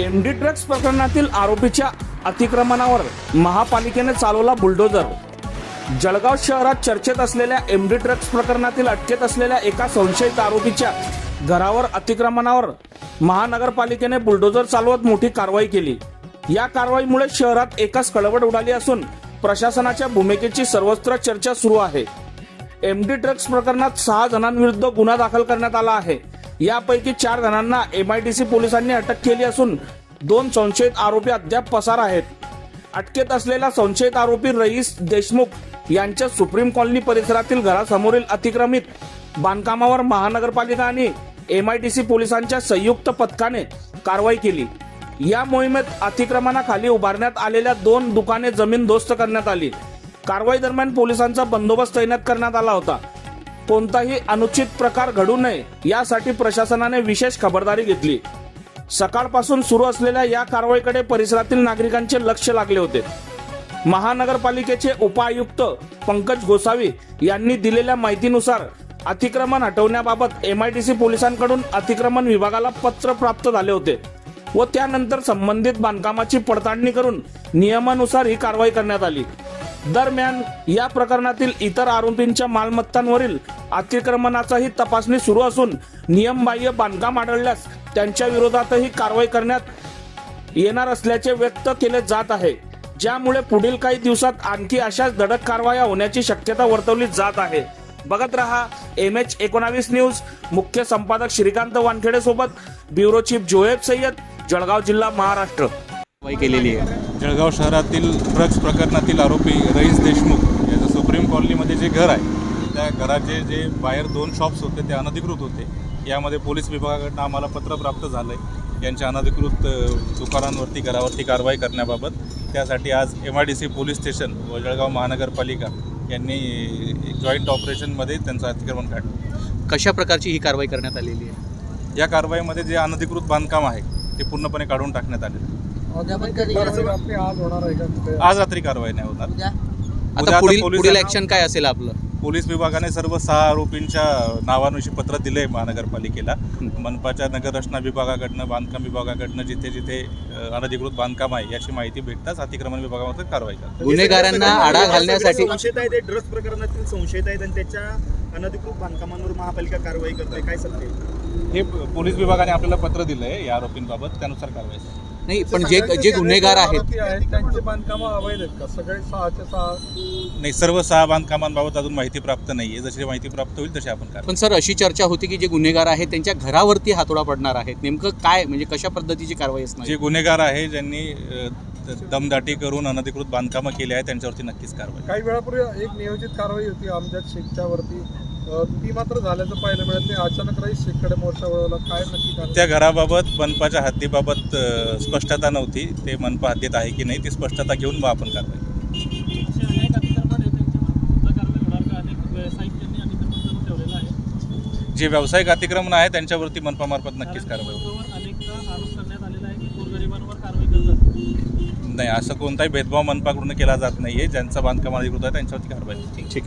MD drugs प्रकरणातील आरोपीच्या अतिक्रमणावर महापालिकेने चालवला बुलडोजर। जळगाव शहरात चर्चेत असलेल्या एमडी ड्रग्स प्रकरणातील अटकेत असलेल्या एका संशयित आरोपीच्या घरावर अतिक्रमणावर महानगरपालिकेने बुलडोजर चालवत मोठी कारवाई केली। या कारवाईमुळे शहरात एकच खळबळ उडाली असून प्रशासनाच्या भूमिकेची सर्वत्र चर्चा सुरू आहे। एमडी ड्रग्स प्रकरणात 6 जणांविरुद्ध गुन्हा दाखल करण्यात आला आहे। यापैकी 4 जणांना MIDC पोलिसांनी अटक केली असून 2 संशयित आरोपी अद्याप पसार आहेत। अटकेत असलेला संशयित आरोपी रईस देशमुख यांच्या सुप्रीम कॉलनी परिसरातील घरासमोरील अतिक्रमित बांधकामावर महानगरपालिका आणि MIDC पोलिसांच्या संयुक्त पथकाने कारवाई केली। या मोहिमेत अतिक्रमणाखाली उभारण्यात आलेल्या 2 दुकाने जमीनदोस्त करण्यात आली। कारवाई दरम्यान पोलिसांचा बंदोबस्त तैनात करण्यात आला होता। कोणताही अनुचित प्रकार घडू नये यासाठी प्रशासनाने विशेष खबरदारी घेतली। सकाळपासून सुरू असलेल्या या कारवाईकडे परिसरातील नागरिकांचे लक्ष लागले होते। महानगरपालिकेचे उपायुक्त पंकज गोसावी यांनी दिलेल्या माहितीनुसार अतिक्रमण हटवण्याबाबत MIDC पोलिसांकडून अतिक्रमण विभागाला पत्र प्राप्त झाले होते व त्यानंतर संबंधित बांधकामाची पडताळणी करून नियमानुसार ही कारवाई करण्यात आली। दरम्यान या प्रकरणातील इतर आरोपींच्या मालमत्तांवरील अतिक्रमणाचाही तपासणी सुरू असून नियमबाह्य बांधकाम आढळल्यास त्यांच्या विरोधातही कारवाई करण्यात येणार असल्याचे व्यक्त केले जात आहे, ज्यामुळे पुढील काही दिवसात आणखी अशाच धडक कारवाया होण्याची शक्यता वर्तवली जात आहे। बघत रहा MH19 न्यूज। मुख्य संपादक श्रीकांत वानखेडे सोबत ब्युरो चीफ जोएब सय्यद, जळगाव जिल्हा, महाराष्ट्र। केलेली आहे जळगाव शहरातील ड्रग्ज प्रकरणातील आरोपी रईस देशमुख याचं सुप्रीम कॉलनीमध्ये जे घर आहे त्या घराचे जे बाहेर 2 शॉप्स होते ते अनधिकृत होते। यामध्ये पोलीस विभागाकडून आम्हाला पत्र प्राप्त झालं आहे यांच्या अनधिकृत दुकानांवरती घरावरती कारवाई करण्याबाबत। त्यासाठी आज MIDC पोलीस स्टेशन व जळगाव महानगरपालिका यांनी एक जॉईंट ऑपरेशनमध्ये त्यांचं अतिक्रमण काढलं। कशा प्रकारची ही कारवाई करण्यात आलेली आहे? या कारवाईमध्ये जे अनधिकृत बांधकाम आहे ते पूर्णपणे काढून टाकण्यात आले। आज रात्री कारवाई नाही होणार। आता पुढील ऍक्शन काय असेल आपलं? पोलीस विभागाने सर्व 6 आरोपींच्या नावानुसार पत्र दिले मनपाला। मनपाच्या नगररचना विभागाकडनं, बांधकाम विभागाकडनं जिथे जिथे अनधिकृत बांधकाम आहे याची माहिती भेटताच अतिक्रमण विभागामध्ये कारवाई करतात। गुन्हेगारांना आळा घालण्यासाठी संशयित आहे, ते ड्रग्ज प्रकरणातील संशयित आहेत आणि त्याच्या अनधिकृत बांधकामांवर महापालिका कारवाई करते, काय सत्य आहे? हे पोलीस विभागाने आपल्याला पत्र दिलंय या आरोपींबाबत, त्यानुसार कारवाई नाही, पण जे गुन्हेगार आहेत त्यांचे बांधकाम अवैध आहेत का? सगळे 6चे 6 नाही, सर्व 6 बांधकामांबाबत अजून माहिती प्राप्त नाहीये। जशी माहिती प्राप्त होईल तशी आपण कारवाई। पण सर, अशी चर्चा होती की जे गुन्हेगार आहेत त्यांच्या घरावरती हातोडा पडणार आहेत, नेमकं काय, म्हणजे कशा पद्धतीची कारवाई असणार? जे गुन्हेगार आहे ज्यांनी दमदाटी करून अनधिकृत बांधकामं केली आहे त्यांच्यावरती नक्कीच कारवाई। काही वेळापूर्वी एक नियोजित कारवाई होती अमजद शेखच्या वरती, ती मात्र झाल्याचं पाहायला मिळत नाही। अचानक रईस शेखकडे मोर्चा वळवला, काय नक्की कारवाई? त्या घराबाबत मनपाच्या हद्दीबाबत स्पष्टता नव्हती, ते मनपा हद्दीत आहे की नाही ती स्पष्टता घेऊन मग आपण कारवाई। जे व्यावसायिक अतिक्रमण आहे त्यांच्यावरती मनपामार्फत नक्कीच कारवाई नाही। असं कोणताही भेदभाव मनपाकडून केला जात नाहीये। ज्यांचा बांधकाम अधिकृत आहे त्यांच्यावरती कारवाई। ठीक